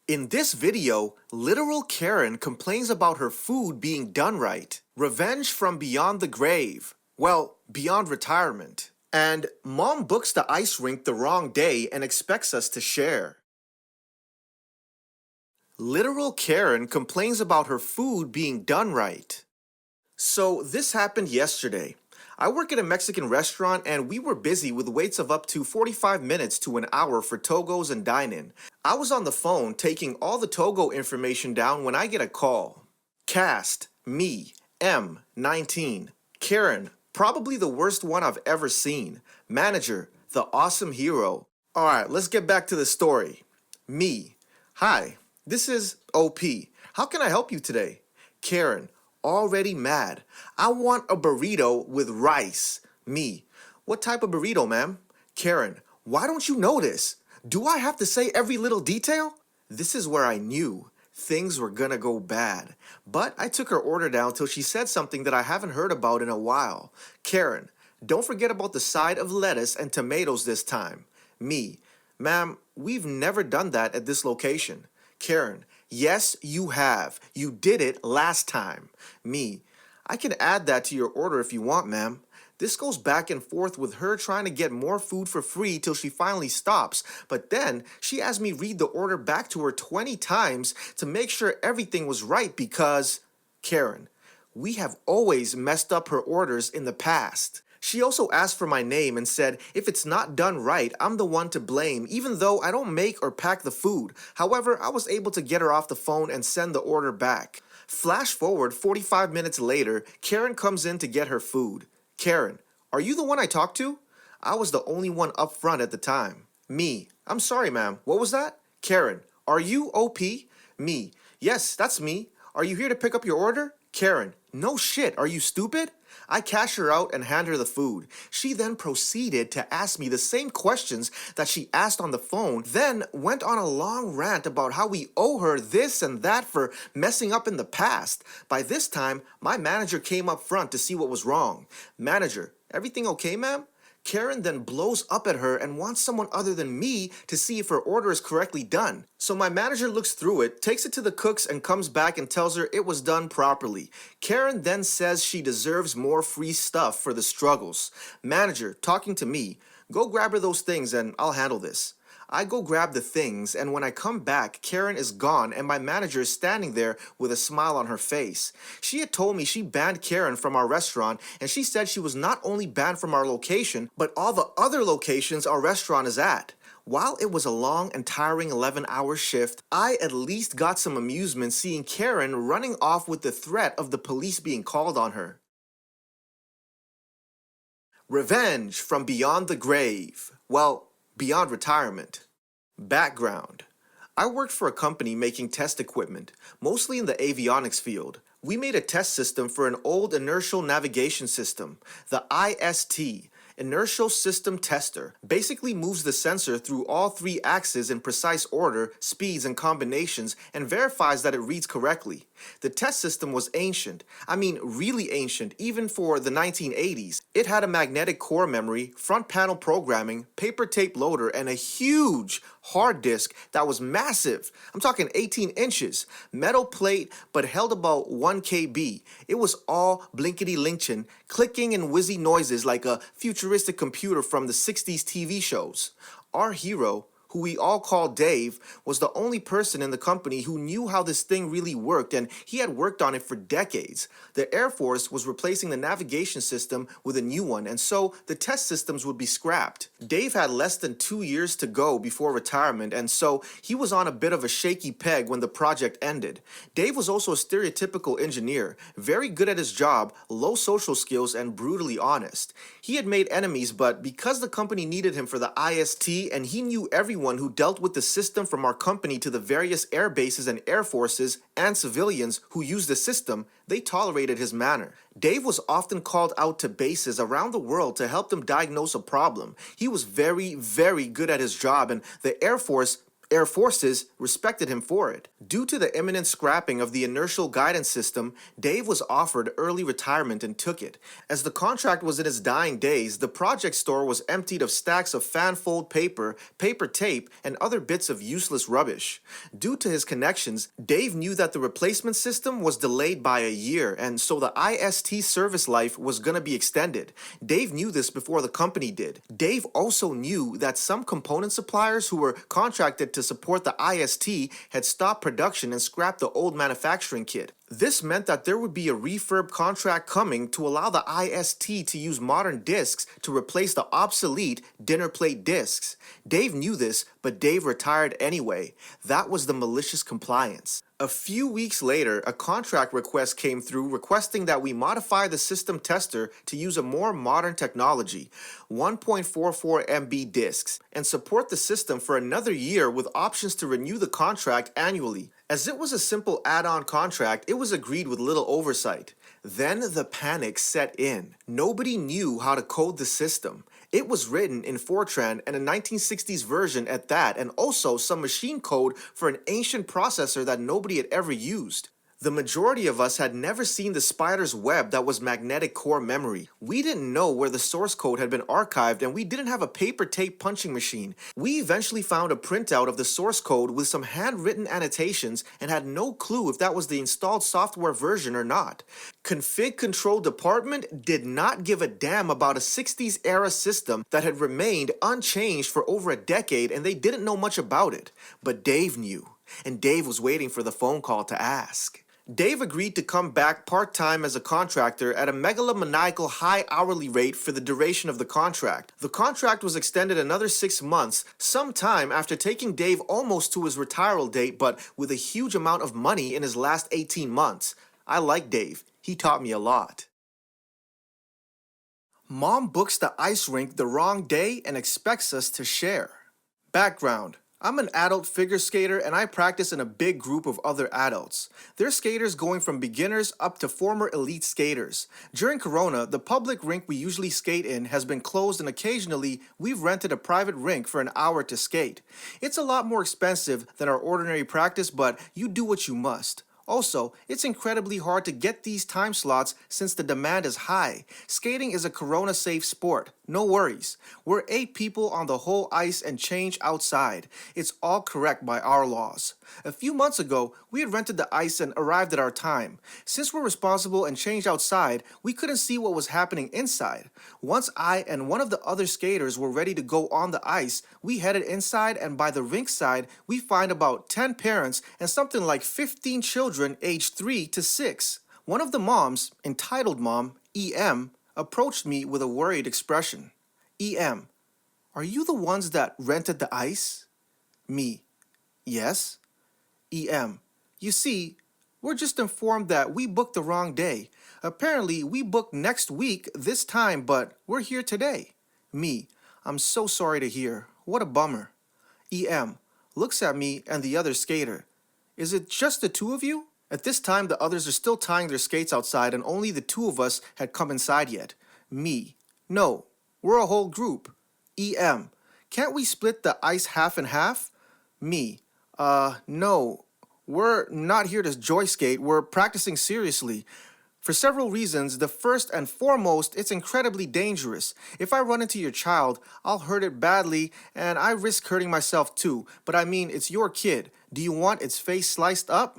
In this video, literal Karen complains about her food being done right. Revenge from beyond the grave. Well, beyond retirement. And mom books the ice rink the wrong day and expects us to share. Literal Karen complains about her food being done right. So this happened yesterday. I work at a Mexican restaurant and we were busy with waits of up to 45 minutes to an hour for togos and dine-in. I was on the phone taking all the togo information down when I get a call. Cast, me, M, 19. Karen, probably the worst one I've ever seen. Manager, the awesome hero. Alright, let's get back to the story. Me, hi, this is OP. How can I help you today? Karen, already mad. I want a burrito with rice. Me, what type of burrito, ma'am? Karen, why don't you know this? Do I have to say every little detail? This is where I knew things were gonna go bad. But I took her order down till she said something that I haven't heard about in a while. Karen, don't forget about the side of lettuce and tomatoes this time. Me, ma'am, we've never done that at this location. Karen, yes, you have. You did it last time. Me, I can add that to your order if you want, ma'am. This goes back and forth with her trying to get more food for free till she finally stops. But then she has me read the order back to her 20 times to make sure everything was right because, Karen, we have always messed up her orders in the past. She also asked for my name and said if it's not done right, I'm the one to blame, even though I don't make or pack the food. However, I was able to get her off the phone and send the order back. Flash forward 45 minutes later, Karen comes in to get her food. Karen, are you the one I talked to? I was the only one up front at the time. Me, I'm sorry ma'am, what was that? Karen, are you OP? Me, yes, that's me. Are you here to pick up your order? Karen, no shit, are you stupid? I cash her out and hand her the food. She then proceeded to ask me the same questions that she asked on the phone, then went on a long rant about how we owe her this and that for messing up in the past. By this time, my manager came up front to see what was wrong. Manager, everything okay, ma'am? Karen then blows up at her and wants someone other than me to see if her order is correctly done. So my manager looks through it, takes it to the cooks and comes back and tells her it was done properly. Karen then says she deserves more free stuff for the struggles. Manager, talking to me, go grab her those things and I'll handle this. I go grab the things, and when I come back, Karen is gone and my manager is standing there with a smile on her face. She had told me she banned Karen from our restaurant, and she said she was not only banned from our location, but all the other locations our restaurant is at. While it was a long and tiring 11-hour shift, I at least got some amusement seeing Karen running off with the threat of the police being called on her. Revenge from beyond the grave. Well, beyond retirement. Background. I worked for a company making test equipment, mostly in the avionics field. We made a test system for an old inertial navigation system. The IST, Inertial System Tester, basically moves the sensor through all three axes in precise order, speeds, and combinations, and verifies that it reads correctly. The test system was ancient. I mean really ancient, even for the 1980s. It had a magnetic core memory, front panel programming, paper tape loader, and a huge hard disk that was massive. I'm talking 18 inches. Metal plate, but held about 1 KB. It was all blinkety-linchin, clicking and whizzy noises like a futuristic computer from the 60s TV shows. Our hero, who we all called Dave, was the only person in the company who knew how this thing really worked, and he had worked on it for decades. The Air Force was replacing the navigation system with a new one, and so the test systems would be scrapped. Dave had less than 2 years to go before retirement, and so he was on a bit of a shaky peg when the project ended. Dave was also a stereotypical engineer, very good at his job, low social skills, and brutally honest. He had made enemies, but because the company needed him for the IST and he knew everyone who dealt with the system from our company to the various air bases and air forces and civilians who used the system, they tolerated his manner. Dave was often called out to bases around the world to help them diagnose a problem. He was very, very good at his job, and the Air Force Air Forces respected him for it. Due to the imminent scrapping of the inertial guidance system, Dave was offered early retirement and took it. As the contract was in its dying days, the project store was emptied of stacks of fanfold paper, paper tape, and other bits of useless rubbish. Due to his connections, Dave knew that the replacement system was delayed by a year, and so the IST service life was going to be extended. Dave knew this before the company did. Dave also knew that some component suppliers who were contracted to support the IST had stopped production and scrapped the old manufacturing kit. This meant that there would be a refurb contract coming to allow the IST to use modern discs to replace the obsolete dinner plate discs. Dave knew this, but Dave retired anyway. That was the malicious compliance. A few weeks later, a contract request came through requesting that we modify the system tester to use a more modern technology, 1.44 MB disks, and support the system for another year with options to renew the contract annually. As it was a simple add-on contract, it was agreed with little oversight. Then the panic set in. Nobody knew how to code the system. It was written in Fortran and a 1960s version at that, and also some machine code for an ancient processor that nobody had ever used. The majority of us had never seen the spider's web that was magnetic core memory. We didn't know where the source code had been archived, and we didn't have a paper tape punching machine. We eventually found a printout of the source code with some handwritten annotations and had no clue if that was the installed software version or not. Config Control Department did not give a damn about a 60s era system that had remained unchanged for over a decade, and they didn't know much about it. But Dave knew, and Dave was waiting for the phone call to ask. Dave agreed to come back part-time as a contractor at a megalomaniacal high hourly rate for the duration of the contract. The contract was extended another 6 months, sometime after taking Dave almost to his retiral date, but with a huge amount of money in his last 18 months. I like Dave. He taught me a lot. Mom books the ice rink the wrong day and expects us to share. Background. I'm an adult figure skater and I practice in a big group of other adults. They're skaters going from beginners up to former elite skaters. During Corona, the public rink we usually skate in has been closed, and occasionally we've rented a private rink for an hour to skate. It's a lot more expensive than our ordinary practice, but you do what you must. Also, it's incredibly hard to get these time slots since the demand is high. Skating is a corona-safe sport. No worries. We're 8 people on the whole ice and change outside. It's all correct by our laws. A few months ago, we had rented the ice and arrived at our time. Since we're responsible and changed outside, we couldn't see what was happening inside. Once I and one of the other skaters were ready to go on the ice, we headed inside, and by the rink side, we find about 10 parents and something like 15 children aged 3 to 6. One of the moms, entitled mom, EM, approached me with a worried expression. EM, are you the ones that rented the ice? Me, yes. EM, you see, we're just informed that we booked the wrong day. Apparently, we booked next week this time, but we're here today. Me, I'm so sorry to hear. What a bummer. EM, looks at me and the other skater. Is it just the two of you? At this time, the others are still tying their skates outside and only the 2 of us had come inside yet. Me, no, we're a whole group. EM, can't we split the ice half and half? Me, no, we're not here to joy skate, we're practicing seriously. For several reasons. The first and foremost, it's incredibly dangerous. If I run into your child, I'll hurt it badly, and I risk hurting myself too. But I mean, it's your kid. Do you want its face sliced up?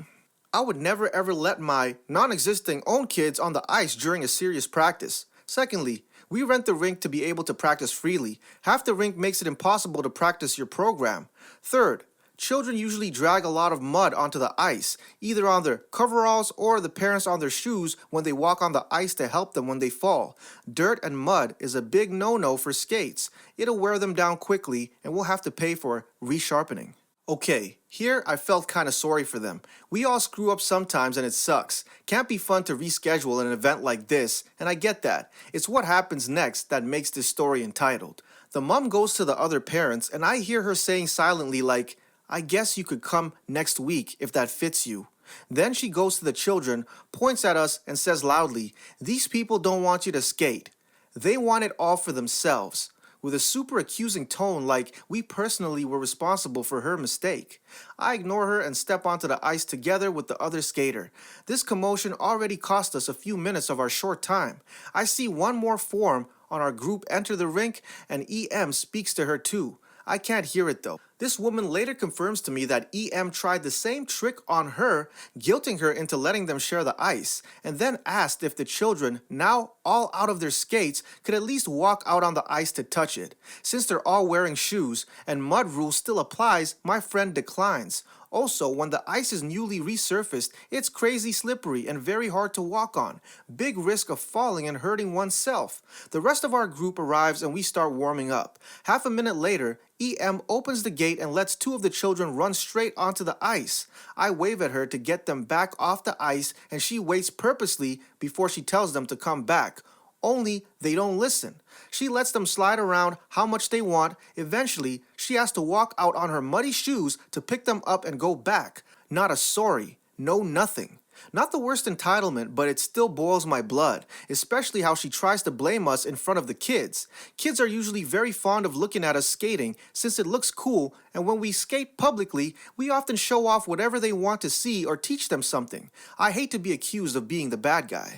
I would never ever let my non-existing own kids on the ice during a serious practice. Secondly, we rent the rink to be able to practice freely. Half the rink makes it impossible to practice your program. Third, children usually drag a lot of mud onto the ice, either on their coveralls or the parents on their shoes when they walk on the ice to help them when they fall. Dirt and mud is a big no-no for skates. It'll wear them down quickly and we'll have to pay for resharpening. Okay, here I felt kinda sorry for them. We all screw up sometimes and it sucks. Can't be fun to reschedule an event like this, and I get that. It's what happens next that makes this story entitled. The mom goes to the other parents and I hear her saying silently like, I guess you could come next week if that fits you. Then she goes to the children, points at us and says loudly, these people don't want you to skate. They want it all for themselves. with a super accusing tone like we personally were responsible for her mistake. I ignore her and step onto the ice together with the other skater. This commotion already cost us a few minutes of our short time. I see one more form on our group enter the rink, and EM speaks to her too. I can't hear it though. This woman later confirms to me that EM tried the same trick on her, guilting her into letting them share the ice, and then asked if the children, now all out of their skates, could at least walk out on the ice to touch it. Since they're all wearing shoes and mud rule still applies, my friend declines. Also, when the ice is newly resurfaced, it's crazy slippery and very hard to walk on. Big risk of falling and hurting oneself. The rest of our group arrives and we start warming up. Half a minute later, EM opens the gate and lets two of the children run straight onto the ice. I wave at her to get them back off the ice and she waits purposely before she tells them to come back. Only they don't listen. She lets them slide around how much they want. Eventually, she has to walk out on her muddy shoes to pick them up and go back. Not a sorry, no nothing. Not the worst entitlement, but it still boils my blood, especially how she tries to blame us in front of the kids. Kids are usually very fond of looking at us skating since it looks cool, and when we skate publicly, we often show off whatever they want to see or teach them something. I hate to be accused of being the bad guy.